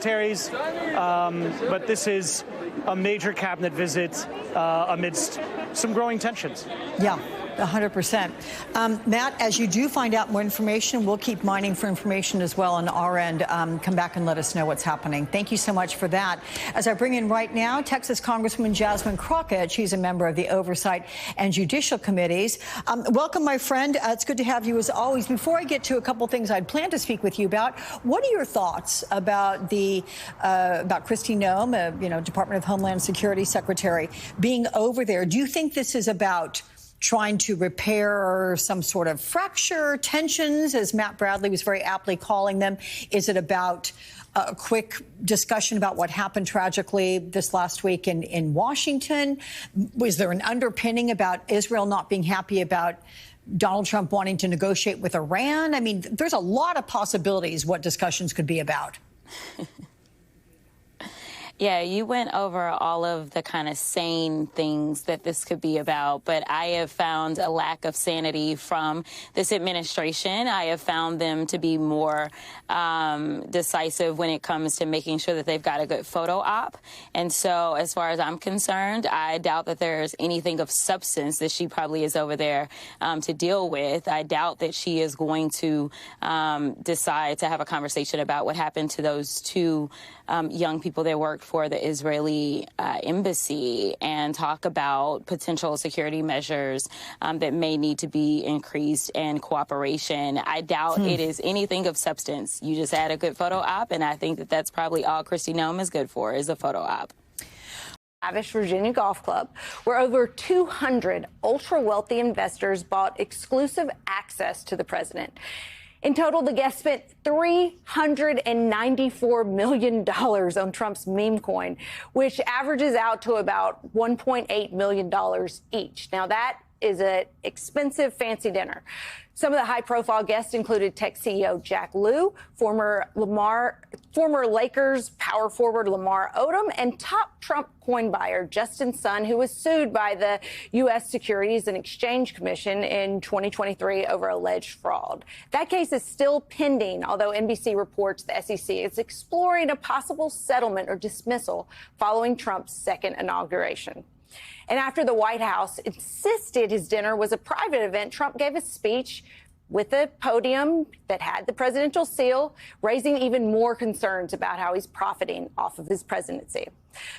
secretaries, but this is a major cabinet visit amidst some growing tensions. Yeah. 100%. Matt, as you do find out more information, we'll keep mining for information as well on our end. Come back and let us know what's happening. Thank you so much for that. As I bring in right now, Texas Congresswoman Jasmine Crockett. She's a member of the Oversight and Judicial Committees. Welcome, my friend. It's good to have you as always. Before I get to a couple things I'd planned to speak with you about, what are your thoughts about about Kristi Noem, Department of Homeland Security Secretary, being over there? Do you think this is about trying to repair some sort of fracture, tensions, as Matt Bradley was very aptly calling them? Is it about a quick discussion about what happened tragically this last week in Washington? Was there an underpinning about Israel not being happy about Donald Trump wanting to negotiate with Iran? I mean, there's a lot of possibilities what discussions could be about. Yeah, you went over all of the kind of sane things that this could be about, but I have found a lack of sanity from this administration. I have found them to be more decisive when it comes to making sure that they've got a good photo op. And so as far as I'm concerned, I doubt that there's anything of substance that she probably is over there to deal with. I doubt that she is going to decide to have a conversation about what happened to those two young people that worked for the Israeli embassy and talk about potential security measures that may need to be increased and cooperation. I doubt it is anything of substance. You just had a good photo op, and I think that that's probably all Kristi Noem is good for, is a photo op. Lavish Virginia Golf Club, where over 200 ultra-wealthy investors bought exclusive access to the president. In total, the guests spent $394 million on Trump's meme coin, which averages out to about $1.8 million each. Now, that is an expensive, fancy dinner. Some of the high-profile guests included tech CEO Jack Lew, former Lakers power forward Lamar Odom, and top Trump coin buyer Justin Sun, who was sued by the U.S. Securities and Exchange Commission in 2023 over alleged fraud. That case is still pending, although NBC reports the SEC is exploring a possible settlement or dismissal following Trump's second inauguration. And after the White House insisted his dinner was a private event, Trump gave a speech with a podium that had the presidential seal, raising even more concerns about how he's profiting off of his presidency.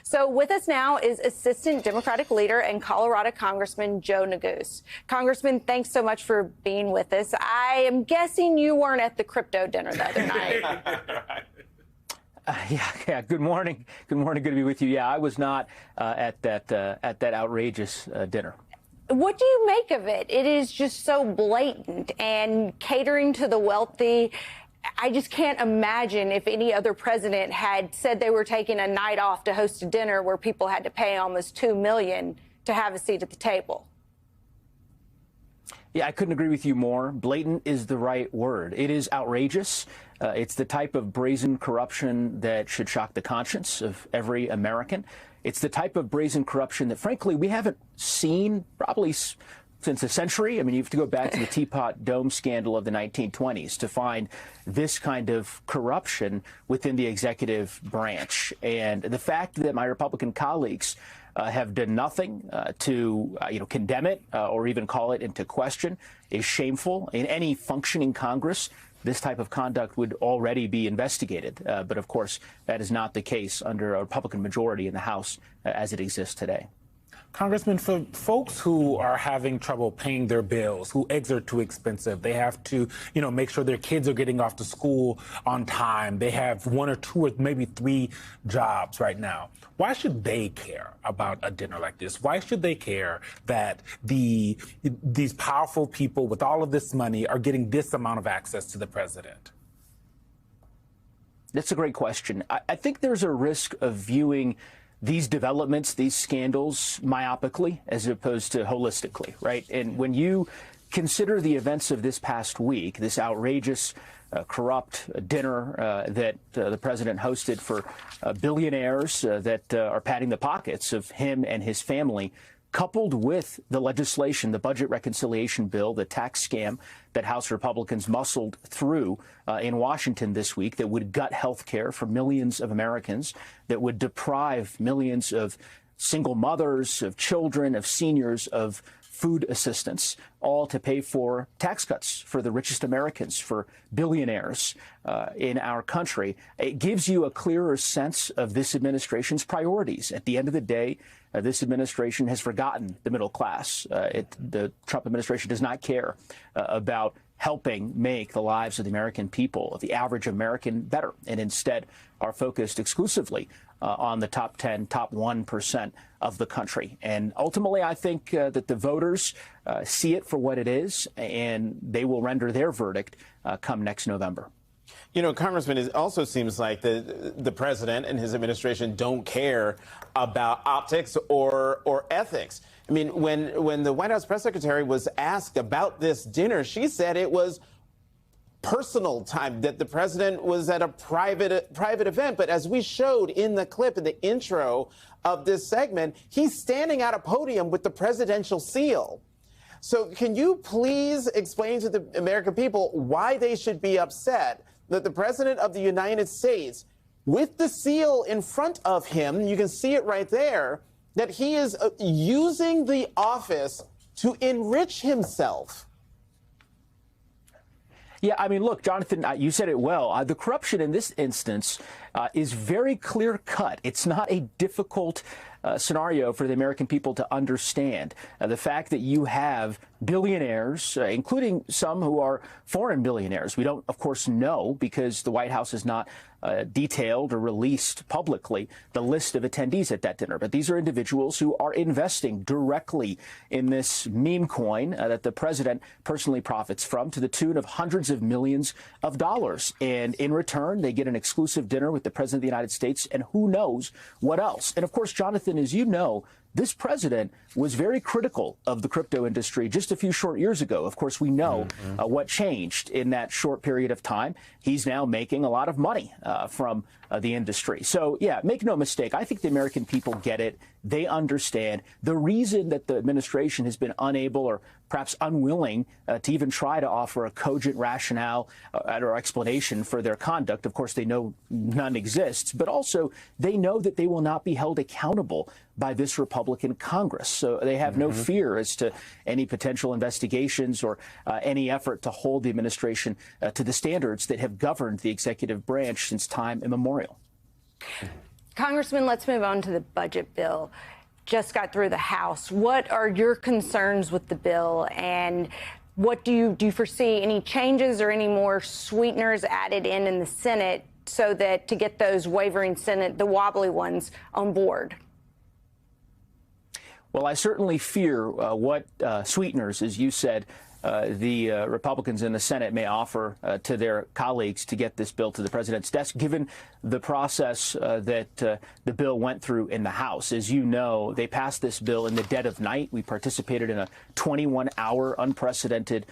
So with us now is Assistant Democratic Leader and Colorado Congressman Joe Neguse. Congressman, thanks so much for being with us. I am guessing you weren't at the crypto dinner the other night. Yeah. Good morning. Good morning. Good to be with you. Yeah, I was not at that outrageous dinner. What do you make of it? It is just so blatant and catering to the wealthy. I just can't imagine if any other president had said they were taking a night off to host a dinner where people had to pay almost $2 million to have a seat at the table. Yeah, I couldn't agree with you more. Blatant is the right word. It is outrageous. It's the type of brazen corruption that should shock the conscience of every American. It's the type of brazen corruption that, frankly, we haven't seen probably since a century. I mean, you have to go back to the Teapot Dome scandal of the 1920s to find this kind of corruption within the executive branch. And the fact that my Republican colleagues have done nothing to condemn it or even call it into question is shameful. In any functioning Congress, this type of conduct would already be investigated. But of course, that is not the case under a Republican majority in the House as it exists today. Congressman, for folks who are having trouble paying their bills, who eggs are too expensive, they have to, make sure their kids are getting off to school on time. They have one or two or maybe three jobs right now. Why should they care about a dinner like this? Why should they care that these powerful people with all of this money are getting this amount of access to the president? That's a great question. I think there's a risk of viewing these developments, these scandals, myopically as opposed to holistically, right? And when you consider the events of this past week, this outrageous, corrupt dinner that the president hosted for billionaires that are padding the pockets of him and his family, coupled with the legislation, the budget reconciliation bill, the tax scam that House Republicans muscled through in Washington this week that would gut health care for millions of Americans, that would deprive millions of single mothers, of children, of seniors, of food assistance, all to pay for tax cuts for the richest Americans, for billionaires in our country. It gives you a clearer sense of this administration's priorities. At the end of the day, this administration has forgotten the middle class. The Trump administration does not care about helping make the lives of the American people, of the average American, better, and instead are focused exclusively on the top 10, top 1% of the country. And ultimately, I think that the voters see it for what it is, and they will render their verdict come next November. You know, Congressman, it also seems like the president and his administration don't care about optics or ethics. I mean, when the White House press secretary was asked about this dinner, she said it was personal time, that the president was at a private event. But as we showed in the clip, in the intro of this segment, he's standing at a podium with the presidential seal. So can you please explain to the American people why they should be upset that the president of the United States, with the seal in front of him, you can see it right there, that he is using the office to enrich himself? Yeah, I mean, look, Jonathan, you said it well. The corruption in this instance is very clear cut. It's not a difficult scenario for the American people to understand. The fact that you have billionaires, including some who are foreign billionaires. We don't, of course, know because the White House has not detailed or released publicly the list of attendees at that dinner. But these are individuals who are investing directly in this meme coin that the president personally profits from to the tune of hundreds of millions of dollars. And in return, they get an exclusive dinner with the president of the United States and who knows what else. And of course, Jonathan, as you know, this president was very critical of the crypto industry just a few short years ago. Of course, we know what changed in that short period of time. He's now making a lot of money from the industry. So, yeah, make no mistake. I think the American people get it. They understand the reason that the administration has been unable or perhaps unwilling to even try to offer a cogent rationale or explanation for their conduct. Of course, they know none exists, but also they know that they will not be held accountable by this Republican Congress. So they have no fear as to any potential investigations or any effort to hold the administration to the standards that have governed the executive branch since time immemorial. Congressman, let's move on to the budget bill. Just got through the House. What are your concerns with the bill, and what do you foresee any changes or any more sweeteners added in the Senate so that to get those wavering Senate, the wobbly ones, on board? Well, I certainly fear what sweeteners, as you said, the Republicans in the Senate may offer to their colleagues to get this bill to the president's desk, given the process that the bill went through in the House. As you know, they passed this bill in the dead of night. We participated in a 21-hour unprecedented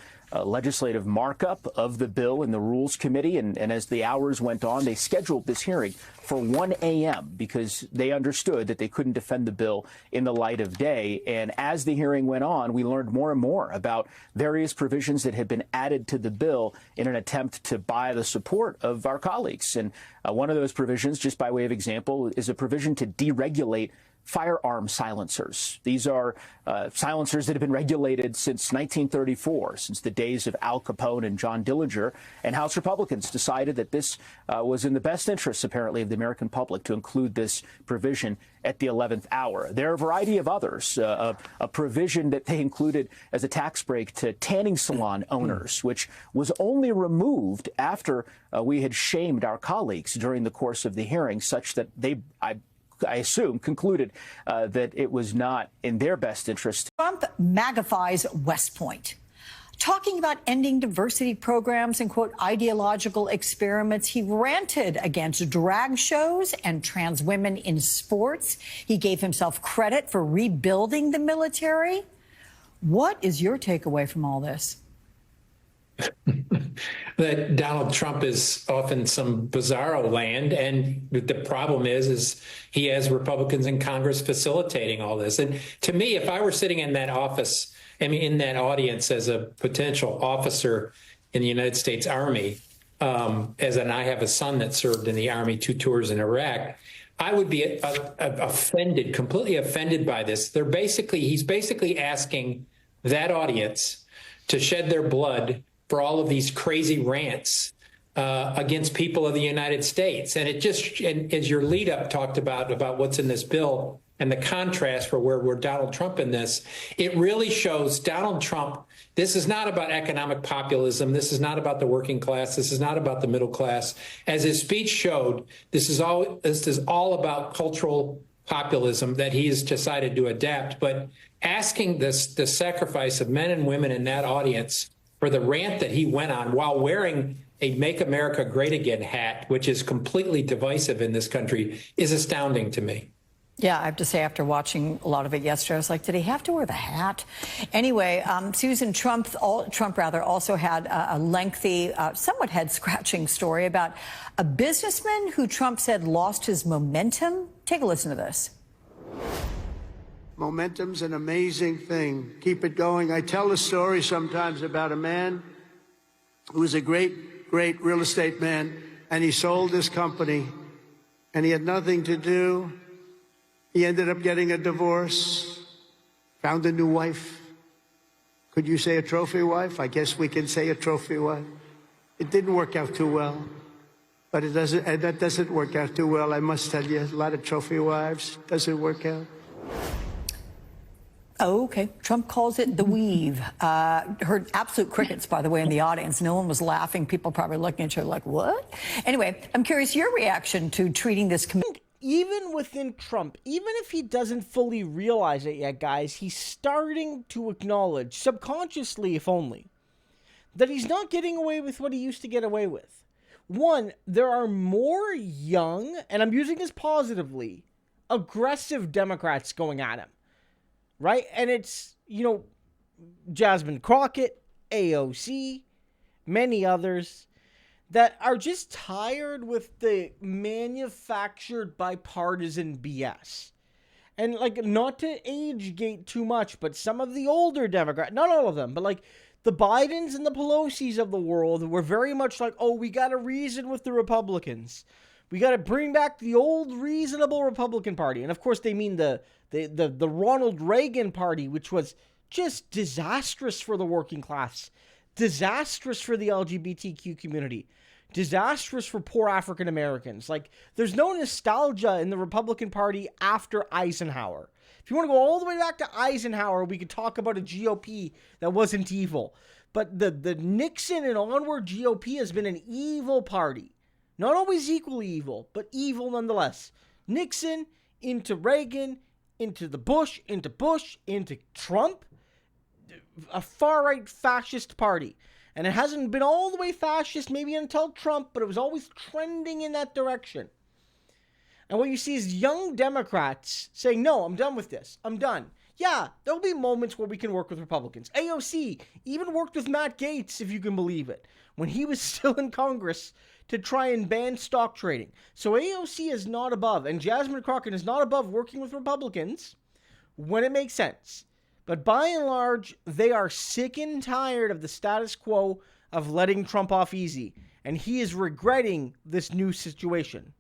legislative markup of the bill in the Rules Committee. And as the hours went on, they scheduled this hearing for 1 a.m. because they understood that they couldn't defend the bill in the light of day. And as the hearing went on, we learned more and more about various provisions that had been added to the bill in an attempt to buy the support of our colleagues. And one of those provisions, just by way of example, is a provision to deregulate firearm silencers. These are silencers that have been regulated since 1934, since the days of Al Capone and John Dillinger. And House Republicans decided that this was in the best interests, apparently, of the American public to include this provision at the 11th hour. There are a variety of others, a provision that they included as a tax break to tanning salon owners, which was only removed after we had shamed our colleagues during the course of the hearing, such that I assume, concluded that it was not in their best interest. Trump magnifies West Point. Talking about ending diversity programs and, quote, ideological experiments, he ranted against drag shows and trans women in sports. He gave himself credit for rebuilding the military. What is your takeaway from all this? that Donald Trump is off in some bizarro land, and the problem is he has Republicans in Congress facilitating all this. And to me, if I were sitting in that office, I mean, in that audience as a potential officer in the United States Army, I have a son that served in the Army 2 tours in Iraq, I would be offended, completely offended by this. He's basically asking that audience to shed their blood for all of these crazy rants against people of the United States. And and as your lead up talked about what's in this bill and the contrast for where we're Donald Trump in this, it really shows Donald Trump. This is not about economic populism. This is not about the working class. This is not about the middle class. As his speech showed, this is all about cultural populism that he has decided to adapt. But asking the sacrifice of men and women in that audience for the rant that he went on while wearing a Make America Great Again hat, which is completely divisive in this country, is astounding to me. Yeah, I have to say, after watching a lot of it yesterday, I was like, did he have to wear the hat? Anyway, Susan, Trump also had a lengthy, somewhat head-scratching story about a businessman who Trump said lost his momentum. Take a listen to this. Momentum's an amazing thing. Keep it going. I tell a story sometimes about a man who was a great, great real estate man, and he sold his company, and he had nothing to do. He ended up getting a divorce, found a new wife. Could you say a trophy wife? I guess we can say a trophy wife. It didn't work out too well, but that doesn't work out too well. I must tell you, a lot of trophy wives doesn't work out. Oh, okay. Trump calls it the weave. Heard absolute crickets, by the way, in the audience. No one was laughing. People probably looking at you like, what? Anyway, I'm curious your reaction to treating this committee. Even within Trump, even if he doesn't fully realize it yet, guys, he's starting to acknowledge, subconsciously if only, that he's not getting away with what he used to get away with. One, there are more young, and I'm using this positively, aggressive Democrats going at him. Right? And it's, Jasmine Crockett, AOC, many others that are just tired with the manufactured bipartisan BS. And, not to age gate too much, but some of the older Democrats, not all of them, but, the Bidens and the Pelosi's of the world were very much like, oh, we got to reason with the Republicans. We got to bring back the old reasonable Republican Party. And, of course, they mean the Ronald Reagan Party, which was just disastrous for the working class, disastrous for the LGBTQ community, disastrous for poor African Americans. There's no nostalgia in the Republican Party after Eisenhower. If you want to go all the way back to Eisenhower, we could talk about a GOP that wasn't evil. But the Nixon and onward GOP has been an evil party. Not always equally evil, but evil nonetheless. Nixon into Reagan, into Bush, into Trump, a far-right fascist party. And it hasn't been all the way fascist maybe until Trump, but it was always trending in that direction. And what you see is young Democrats saying, no, I'm done with this. I'm done. Yeah, there'll be moments where we can work with Republicans. AOC even worked with Matt Gaetz, if you can believe it, when he was still in Congress to try and ban stock trading. So AOC is not above, and Jasmine Crockett is not above working with Republicans when it makes sense. But by and large, they are sick and tired of the status quo of letting Trump off easy. And he is regretting this new situation.